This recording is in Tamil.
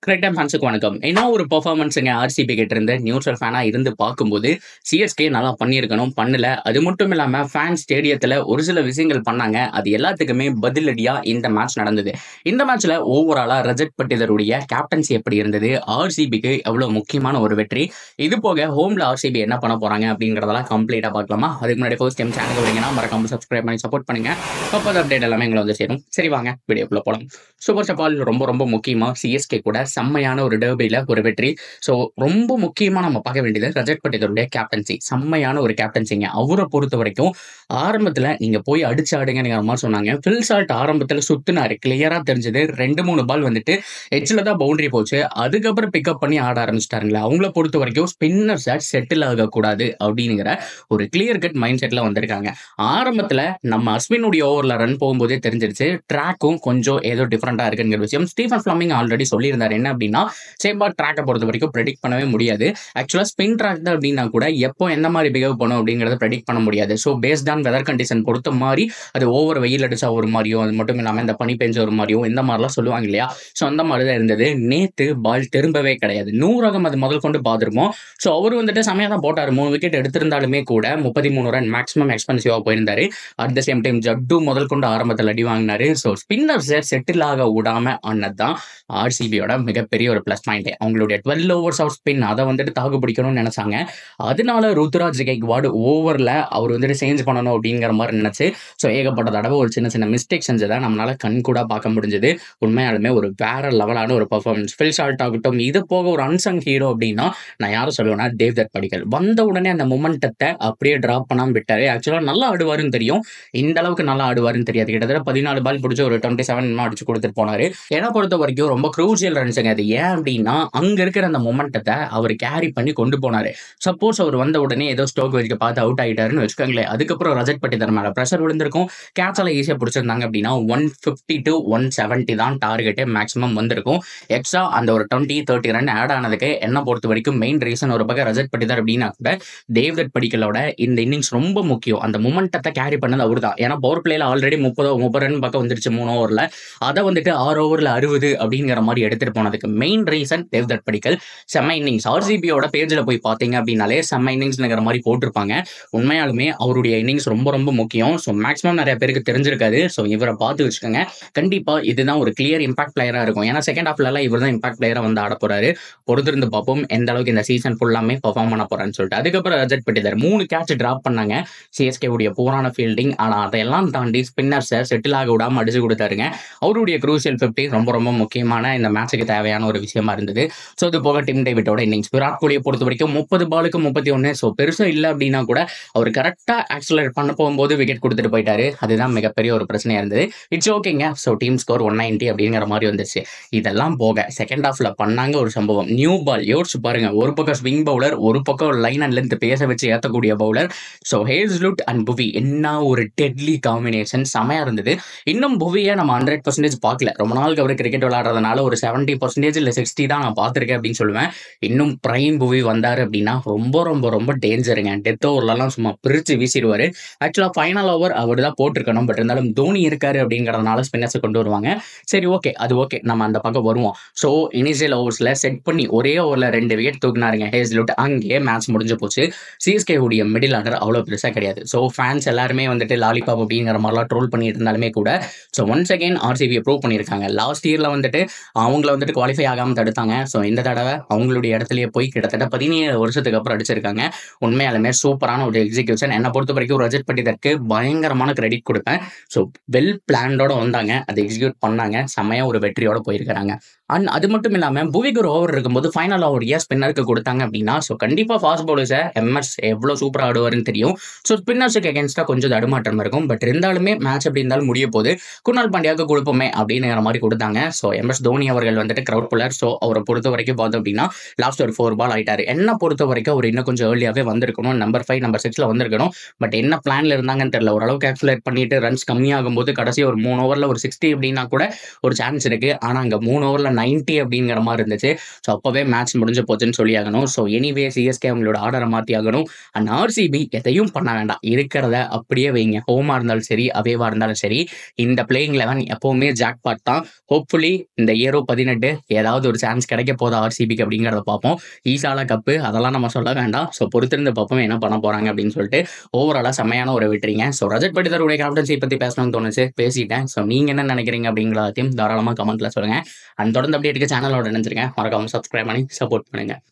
கிரிக்கெட் ஃபேன்ஸுக்கு வணக்கம். என்ன ஒரு பெர்ஃபார்மன்ஸுங்க ஆர்சிபி கிட்ட இருந்து நியூட்ரல் ஃபேனா இருந்து பார்க்கும்போது, சிஎஸ்கே நல்லா பண்ணியிருக்கணும், பண்ணல. அது மட்டும் இல்லாம ஃபேன் ஸ்டேடியத்துல ஒரு சில விஷயங்கள் பண்ணாங்க. அது எல்லாத்துக்குமே பதிலடியா இந்த மேட்ச் நடந்தது. இந்த மேட்ச்ல ஓவராலா ரஜத் பட்டிதருடைய கேப்டன்சி எப்படி இருந்தது? ஆர்சிபிக்கு எவ்வளவு முக்கியமான ஒரு வெற்றி? இது போக ஹோம்ல ஆர்சிபி என்ன பண்ண போறாங்க அப்படிங்கறதெல்லாம் கம்ப்ளீட்டா பார்க்கலாமா? அதுக்கு முன்னாடி ஃபர்ஸ்ட் டைம் சேனலுக்கு வரீங்கன்னா மறக்காம சப்ஸ்கிரைப் பண்ணி சப்போர்ட் பண்ணுங்க. அப்போ அப்டேட் எல்லாமே எங்களை வந்து சேரும். சரி வாங்க வீடியோக்குள்ள போலாம். சூப்பர் சப்பால் ரொம்ப ரொம்ப முக்கியமா சிஎஸ்கே கூட செம்மையான ஒரு டெர்பில ஒரு வெற்றி. ஸோ ரொம்ப முக்கியமா நம்ம பார்க்க வேண்டியது ரஜத் பட்டிதருடைய கேப்டன்சி. செம்மையான ஒரு கேப்டன்சிங்க. அவரை பொறுத்த வரைக்கும் ஆரம்பத்துல நீங்க போய் அடிச்சு ஆடுங்கிற மாதிரி சொன்னாங்க. ஃபில் சால்ட் ஆரம்பத்துல சுத்தினாரு, கிளியரா தெரிஞ்சது. 2-3 பால் வந்துட்டு எட்ஜ்ல தான் பவுண்டரி போச்சு. அதுக்கப்புறம் பிக்கப் பண்ணி ஆட ஆரம்பிச்சிட்டாருங்களா. அவங்கள பொறுத்த வரைக்கும் ஸ்பின்னர்ஸ் செட்டில் ஆகக்கூடாது அப்படிங்கிற ஒரு கிளியர் கட் மைண்ட் செட்ல வந்திருக்காங்க. ஆரம்பத்துல நம்ம அஸ்வினுடைய ஓவர்ல ரன் போகும்போதே தெரிஞ்சிருச்சு ட்ராக்கும் கொஞ்சம் ஏதோ டிஃபரெண்டா இருக்குங்கிற விஷயம். ஸ்டீஃபன் ஃபிளமிங் ஆல்ரெடி சொல்லியிருந்தாரு. என்ன அப்படின்னா சேம்பால் ட்ராக்கை பொறுத்த வரைக்கும் ப்ரெடிக்ட் பண்ணவே முடியாது. ஆக்சுவலா ஸ்பின் ட்ராக் தான் அப்படின்னா கூட எப்போ எந்த மாதிரி பிஹேவ் பண்ணும் அப்படிங்கறத ப்ரெடிக்ட் பண்ண முடியாது. So based on weather condition பொறுத்த மாதிரி அது ஓவர் வெயில் அடிச்சா ஒரு மாதிரியும், அது மட்டும் இல்லாம இந்த பனி பெஞ்ச ஒரு மாதிரியும் இந்த மாதிரிலாம் சொல்லுவாங்க இல்லையா. ஸோ அந்த மாதிரி தான் இருந்தது. நேத்து பால் திரும்பவே கிடையாது. 100 அது முதல் கொண்டு பார்த்துருப்போம். ஸோ அவர் வந்துட்டு செமையா தான் போட்டாரு. 3 விக்கெட் எடுத்திருந்தாலுமே கூட 33 ரன் மேக்ஸிமம் எக்ஸ்பென்சிவா போயிருந்தாரு. At the same time Jaddu முதல் கொண்டு ஆரம்பத்தில் அடி வாங்கினாரு. ஸோ ஸ்பின்னர்ஸை செட்டில் ஆக விடாம ஆனதுதான் ஆர்சிபியோட மிகப்பெரிய ஒரு பிளஸ் பாயிண்ட். அவங்களுடைய 12 ஓவர்ஸ் ஆஃப் ஸ்பின் அதை வந்துட்டு தாக்கு பிடிக்கணும்னு நினைச்சாங்க. அதனால ருத்துராஜ் கெய்க்வாட் ஓவர்ல அவர் வந்துட்டு சேஞ்ச் பண்ணணும் அப்படிங்கிற மாதிரி நினைச்சு ஸோ ஏகப்பட்ட தடவை ஒரு சின்ன சின்ன மிஸ்டேக் செஞ்சதை நம்மளால கண் கூட பார்க்க முடிஞ்சது. உண்மையாலுமே ஒரு வேற லெவலான ஒரு பர்ஃபார்மன்ஸ். ஃபில் ஷார்ட் ஆகட்டும், இது போக ஒரு அன்சங் ஹீரோ அப்படின்னா நான் யாரும் சொல்லுவேன்னா தேவ்தத் படிக்கல். வந்த உடனே அந்த மொமெண்டத்தை அப்படியே டிராப் பண்ணாம விட்டாரு. ஆக்சுவலா நல்லா ஆடுவாருன்னு தெரியும், இந்த அளவுக்கு நல்லா ஆடுவாருன்னு தெரியாது. கிட்டத்தட்ட 14 பால் பிடிச்சி ஒரு 27 அடிச்சு கொடுத்துட்டு போனாரு. ஏன்னா பொறுத்த வரைக்கும் ரொம்ப க்ரூசியல் ரன்ஸுங்க அது. ஏன் அப்படின்னா அங்க இருக்கிற அந்த மொமெண்டத்தை அவர் கேரி பண்ணி கொண்டு போனாரு. சப்போஸ் அவர் வந்த உடனே ஏதோ ஸ்டோக் வச்சுக்க பார்த்து அவுட் ஆயிட்டாருன்னு வச்சுக்கோங்களேன், அதுக்கப்புறம் ரஜத் பட்டிதர் மேல பிரஷர் விழுந்திருக்கும். கேட்சால ஈஸியா பிடிச்சிருந்தாங்க அப்படின்னா 150 to 170 தான் டார்கெட்டே மேக்ஸிமம் வந்திருக்கும். எக்ஸ்ட்ரா அந்த ஒரு 20-30 ரன் ஆட் ஆனதுக்கு என்ன பொறுத்த வரைக்கும் மெயின் ரீசன் ஒரு பக்கம் ரஜத் பட்டிதர் அப்படின்னா கூட தேவ்தத் படிக்கலோட இந்த இன்னிங்ஸ் ரொம்ப முக்கியம். அந்த மொமெண்டத்தை கேரி பண்ணது அவர் தான். ஏன்னா பவர் பிளேல ஆல்ரெடி 30 ரன் பக்கம் வந்துருச்சு 3 ஓவர்ல. அதை வந்துட்டு 6 ஓவர்ல 60 அப்படிங்கிற மாதிரி எடுத்துட்டு போனதுக்கு மெயின் ரீசன் தேவ்தத் படிக்கல். செம்ம இன்னிங்ஸ். ஆர்சிபியோட பேஜ்ல போய் பார்த்தீங்க அப்படின்னாலே செம்ம இன்னிங்ஸ்ங்கிற மாதிரி போட்டிருப்பாங்க. உண்மையாலுமே அவருடைய இன்னிங்ஸ் ரொம்ப ரொம்ப முக்கியம். ஸோ மேக்ஸிமம் நிறைய பேருக்கு தெரிஞ்சிருக்காது. ஸோ இவரை பார்த்து வச்சுக்கோங்க. கண்டிப்பா இதுதான் ஒரு கிளியர் இம்பாக்ட் பிளேயரா இருக்கும். ஏன்னா செகண்ட் ஹாஃப்ல இவர் தான் இம்பாக்ட் பிளேயரா வந்து ஆட போறாரு. பொறுத்திருந்து பார்ப்போம் எந்த அளவுக்கு இந்த சீசன் ஃபுல்லாமே பெர்ஃபார்ம் பண்ண போறான்னு சொல்லிட்டு. அதுக்கப்புறம் ரஜத் பட்டிதர் 3 கேட்ச் டிராப் பண்ணாங்க. சிஎஸ்கே உடைய பூரான ஃபீல்டிங். ஆனா அதையெல்லாம் தாண்டி ஸ்பின்னர்ஸை செட்டில் ஆக விடாம அடிச்சு கொடுத்தாருங்க. அவருடைய க்ரூசியல் 50 ரொம்ப ரொம்ப முக்கியமான இந்த மேட்சுக்கு தேவையான ஒரு விஷயமா இருந்தது. ஸோ இது போக டிம் டேவிட்டோட இன்னிங்ஸ். விராட் கோலியை பொறுத்த வரைக்கும் 30 பாலுக்கு 31. ஸோ பெருசா இல்லை அப்படின்னா கூட அவர் கரெக்டா ஆக்சலரேட் பண்ண போகும்போது விக்கெட் கொடுத்துட்டு போயிட்டாரு. அதுதான் மிகப்பெரிய ஒரு பிரச்சனையா இருந்தது. இட்ஸ் ஓகேங்க. ஸோ டீம் ஸ்கோர் 190 அப்படிங்கிற மாதிரி வந்துச்சு. இதெல்லாம் போக செகண்ட் ஹாஃப்ல பண்ணாங்க ஒரு சம்பவம். நியூ பால் யோசிச்சு பாருங்க. ஒரு பக்கம் ஸ்விங் பவுலர், ஒரு பக்கம் லைன் அண்ட் லென்த் பேச வச்சு ஏற்றக்கூடிய பவுலர். ஸோ ஹேஸ்லுட் அண்ட் புவி என்ன ஒரு டெட்லி காம்பினேஷன். செமையா இருந்தது. இன்னும் புவியை நம்ம 100% பார்க்கல. ரொம்ப நாளுக்கு அவர் கிரிக்கெட் விளையாடுறதுனால ஒரு 70% இல்லை 60 தான் நான் பார்த்துருக்கேன் அப்படின்னு சொல்லுவேன். இன்னும் பிரைம் புவி வந்தாரு அப்படின்னா ரொம்ப ரொம்ப ரொம்ப டேஞ்சருங்க. டெத் ஓவர்லாம் சும்மா பிரிச்சு வீசிடுவாரு. ஆக்சுவலா ஃபைனல் ஓவர் அவர் தான் போட்டிருக்கணும். பட் இருந்தாலும் தோனி இருக்காரு அப்படிங்கறதுனால ஸ்பின்னர்ஸை கொண்டு வருவாங்க. சரி ஓகே, அது ஓகே, நம்ம அந்த பக்கம் வருவோம். ஸோ இனிஷியல் ஓவர்ஸ்ல செட் பண்ணி ஒரே ஓவர்ல 2 விக்கெட் தூக்குனாருங்க ஹேஸ்லுட். அங்கேயே மேட்ச் முடிஞ்சு போச்சு. சிஎஸ்கே உடைய மிடில் ஆர்டர் அவ்வளோ பெருசா கிடையாது. ஸோ ஃபேன்ஸ் எல்லாருமே வந்துட்டு லாலிபாப் அப்படிங்கிற மாதிரிலாம் ட்ரோல் பண்ணிட்டு இருந்தாலுமே கூட ஸோ ஒன்ஸ் அகைன் ஆர்சிபியை ப்ரூவ் பண்ணியிருக்காங்க. லாஸ்ட் இயர்ல வந்துட்டு அவங்கள வந்துட்டு குவாலிஃபை ஆகாம தடுத்தாங்க. ஸோ இந்த தடவை அவங்களுடைய இடத்துலயே போய் கிட்டத்தட்ட 17 வருஷத்துக்கு அப்புறம் அடிச்சிருக்காங்க. உண்மையாலுமே சூப்பரான ஒரு எக்ஸிகியூஷன். என்னை பொறுத்த வரைக்கும் ரஜத் பட்டிதருக்கு பயங்கரமான கிரெடிட் கொடுப்பேன். ஸோ வெல் பிளான்டோட வந்தாங்க, அதை எக்ஸிக்யூட் பண்ணாங்க, செம்மையா ஒரு வெற்றியோட போயிருக்காங்க. அண்ட் அது மட்டும் இல்லாமல் புவிக்கு ஒரு ஓவர் இருக்கும்போது ஃபைனல் ஓவர் ஸ்பின்னருக்கு கொடுத்தாங்க அப்படின்னா ஸோ கண்டிப்பாக ஃபாஸ்ட் பவுலர்ஸை எம்எஸ் எவ்வளோ சூப்பராக ஆடுவாருன்னு தெரியும். ஸோ ஸ்பின்னர்ஸுக்கு அகேன்ஸ்டாக கொஞ்சம் தடுமாற்றம் இருக்கும். பட் இருந்தாலுமே மேட்ச் எப்படி இருந்தாலும் முடிய போது குணால் பாண்டியாவுக்கு கொடுப்போமே அப்படிங்கிற மாதிரி கொடுத்தாங்க. ஸோ எம்எஸ் தோனி அவர்கள் வந்துட்டு கிரவுட் புல்லர். ஸோ அவரை பொறுத்த வரைக்கும் பார்த்தோம் அப்படின்னா லாஸ்ட் ஒரு 4 பால் ஆயிட்டாரு. என்ன பொறுத்த வரைக்கும் அவர் இன்னும் கொஞ்சம் ஏர்லியாகவே வந்திருக்கணும். நம்பர் 5 நம்பர் 6 வந்திருக்கணும். பட் என்ன பிளான்ல இருந்தாங்கன்னு தெரியல. ஓரளவுக்கு ஆக்சுவலேட் பண்ணிட்டு ரன்ஸ் கம்மியாகும் போது கடைசி ஒரு 3 ஓவரில் ஒரு 60 அப்படின்னா கூட ஒரு சான்ஸ் இருக்கு. ஆனால் அங்கே 3 ஓவரில் 90 அப்படிங்கிற மாதிரி இருந்துச்சு. ஸோ அப்பவே மேட்ச் முடிஞ்சு போச்சுன்னு சொல்லி ஆகணும். ஸோ எனிவே சிஎஸ்கே அவங்களோட ஆர்டரை மாற்றி ஆகணும். அண்ட் ஆர்சிபி எதையும் பண்ண வேண்டாம், இருக்கிறத அப்படியே வைங்க. ஹோமா இருந்தாலும் சரி, அவேவா இருந்தாலும் சரி, இந்த பிளேயிங் 11 எப்பவுமே ஜாக்பாட் தான். ஹோப்ஃபுல்லி இந்த ஏரோ 18 ஏதாவது ஒரு சான்ஸ் கிடைக்க போதா ஆர்சிபிக்கு அப்படிங்கிறத பார்ப்போம். ஈசாலா கப்பு அதெல்லாம் நம்ம சொல்ல வேண்டாம். ஸோ பொறுத்திருந்து பார்ப்போம் என்ன பண்ண போறாங்க அப்படின்னு சொல்லிட்டு. ஓவராலா செம்மையான ஒரு வெற்றிங்க. ஸோ ரஜத் பட்டிதாருடைய கேப்டன்சி பத்தி பேசணும்னு தோணுச்சு, பேசிட்டேன். ஸோ நீங்க என்ன நினைக்கிறீங்க அப்படிங்கிறதையும் தாராளமா கமெண்ட்ல சொல்லுங்க. அண்ட் தொடர்ந்து அப்படியே இருக்க சேனலோட நினைச்சிருங்க. மறக்காம சப்ஸ்கிரைப் பண்ணி சப்போர்ட் பண்ணுங்க.